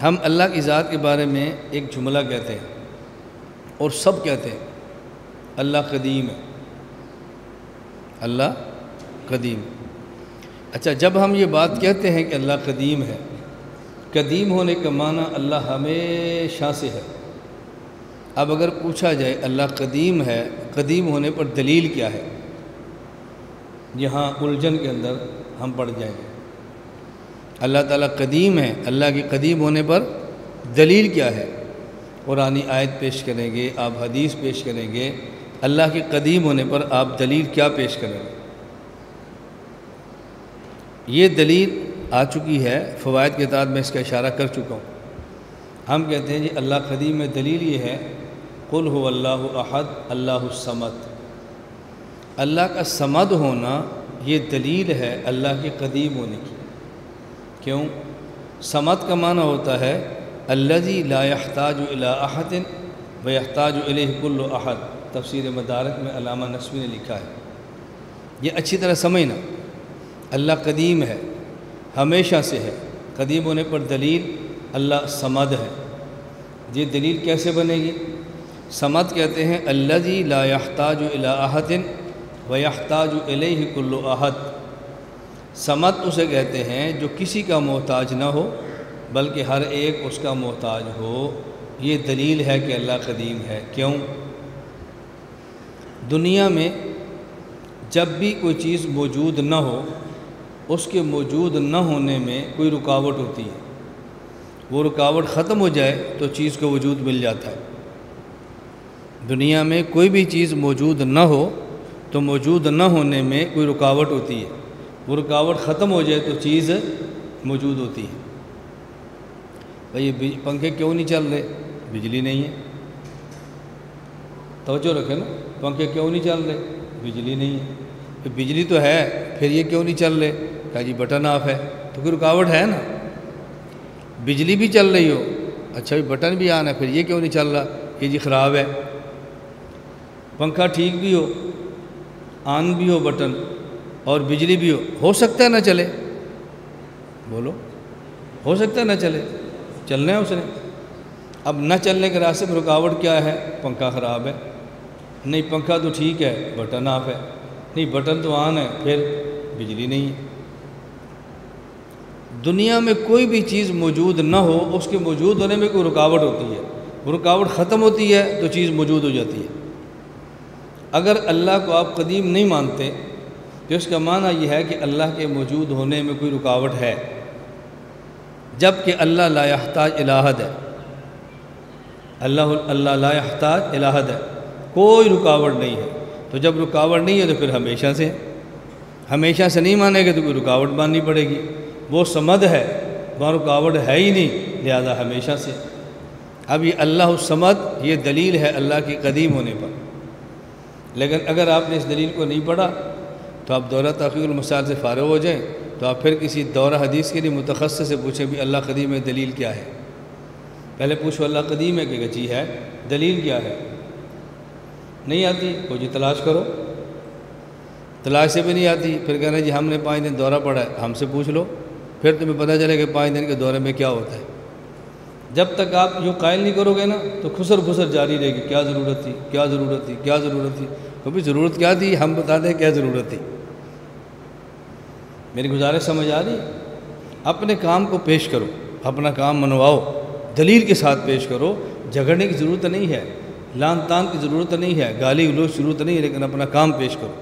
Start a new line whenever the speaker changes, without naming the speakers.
ہم اللہ کی ذات کے بارے میں ایک جملہ کہتے ہیں اور سب کہتے ہیں اللہ قدیم ہے، اللہ قدیم۔ اچھا، جب ہم یہ بات کہتے ہیں کہ اللہ قدیم ہے، قدیم ہونے کا معنی اللہ ہمیشہ سے ہے۔ اب اگر پوچھا جائے اللہ قدیم ہے، قدیم ہونے پر دلیل کیا ہے، یہاں الجھن کے اندر ہم پڑ جائیں گے۔ اللہ تعالیٰ قدیم ہے، اللہ کے قدیم ہونے پر دلیل کیا ہے؟ قرآنی آیت پیش کریں گے، آپ حدیث پیش کریں گے، اللہ کے قدیم ہونے پر آپ دلیل کیا پیش کریں گے؟ یہ دلیل آ چکی ہے، فوائد کے تحت میں اس کا اشارہ کر چکا ہوں۔ ہم کہتے ہیں جی اللہ قدیم میں دلیل یہ ہے، قل هو اللہ احد اللہ الصمد۔ اللہ کا صمد ہونا یہ دلیل ہے اللہ کے قدیم ہونے کی۔ کیوں؟ صمد کا معنی ہوتا ہے الذی لا یحتاج الی احد ویحتاج الیہ کل احد۔ تفسیر مدارک میں علامہ نسوی نے لکھا ہے، یہ اچھی طرح سمجھنا۔ اللہ قدیم ہے، ہمیشہ سے ہے، قدیم ہونے پر دلیل اللہ صمد ہے۔ یہ دلیل کیسے بنے گی؟ صمد کہتے ہیں الذی لا یحتاج الی احد ویحتاج الیہ کل احد۔ صمد اسے کہتے ہیں جو کسی کا محتاج نہ ہو بلکہ ہر ایک اس کا محتاج ہو۔ یہ دلیل ہے کہ اللہ قدیم ہے۔ کیوں؟ دنیا میں جب بھی کوئی چیز موجود نہ ہو، اس کے موجود نہ ہونے میں کوئی رکاوٹ ہوتی ہے، وہ رکاوٹ ختم ہو جائے تو چیز کو وجود مل جاتا ہے۔ دنیا میں کوئی بھی چیز موجود نہ ہو تو موجود نہ ہونے میں کوئی رکاوٹ ہوتی ہے، وہ رکاوٹ ختم ہو جائے تو چیز موجود ہوتی ہے۔ بھئی یہ پنکھے کیوں نہیں چل رہے؟ بجلی نہیں ہے۔ توجہ رکھیں نا، پنکھے کیوں نہیں چل رہے؟ بجلی نہیں ہے۔ پھر بجلی تو ہے، پھر یہ کیوں نہیں چل رہے؟ کہا جی بٹن آف ہے، تو کوئی رکاوٹ ہے نا۔ بجلی بھی چل رہی ہو، اچھا بھی بٹن بھی آن ہے، پھر یہ کیوں نہیں چل رہا؟ یہ جی خراب ہے۔ پنکھا ٹھیک بھی ہو، آن بھی ہو بٹن اور بجلی بھی ہو سکتا ہے نہ چلے؟ بولو، ہو سکتا ہے نہ چلے؟ چلنا ہے اس نے۔ اب نہ چلنے کے راستے میں رکاوٹ کیا ہے؟ پنکھا خراب ہے۔ نہیں پنکھا تو ٹھیک ہے، بٹن آف ہے۔ نہیں بٹن تو آن ہے، پھر بجلی نہیں ہے۔ دنیا میں کوئی بھی چیز موجود نہ ہو، اس کے موجود ہونے میں کوئی رکاوٹ ہوتی ہے، وہ رکاوٹ ختم ہوتی ہے تو چیز موجود ہو جاتی ہے۔ اگر اللہ کو آپ قدیم نہیں مانتے تو اس کا معنی یہ ہے کہ اللہ کے موجود ہونے میں کوئی رکاوٹ ہے، جبکہ اللہ لا یحتاج الی احد ہے۔ اللہ لا یحتاج الی احد ہے، کوئی رکاوٹ نہیں ہے۔ تو جب رکاوٹ نہیں ہے تو پھر ہمیشہ سے، ہمیشہ سے نہیں مانے گے تو کوئی رکاوٹ ماننی پڑے گی۔ وہ صمد ہے، وہاں رکاوٹ ہے ہی نہیں، لہذا ہمیشہ سے۔ اب یہ اللہ الصمد یہ دلیل ہے اللہ کے قدیم ہونے پر۔ لیکن اگر آپ نے اس دلیل کو نہیں پڑھا تو آپ دورہ تحقیق المسائل سے فارغ ہو جائیں تو آپ پھر کسی دورہ حدیث کے لیے متخصص سے پوچھیں بھی اللہ قدیم ہے دلیل کیا ہے۔ پہلے پوچھو اللہ قدیم ہے کہ جی ہے، دلیل کیا ہے؟ نہیں آتی کو جی تلاش کرو، تلاش سے بھی نہیں آتی پھر کہنا جی ہم نے 5 دن دورہ پڑھا ہے، ہم سے پوچھ لو، پھر تمہیں پتہ چلے کہ 5 دن کے دورے میں کیا ہوتا ہے۔ جب تک آپ یوں قائل نہیں کرو گے نا تو خسر جاری رہے گی، کیا ضرورت تھی، کیا ضرورت تھی، کیا ضرورت تھی۔ کبھی ضرورت کیا تھی ہم بتا دیں کیا ضرورت تھی۔ میری گزارش سمجھ آ رہی؟ اپنے کام کو پیش کرو، اپنا کام منواؤ، دلیل کے ساتھ پیش کرو۔ جھگڑنے کی ضرورت نہیں ہے، لان تان کی ضرورت نہیں ہے، گالی گلوچ کی ضرورت نہیں ہے، لیکن اپنا کام پیش کرو۔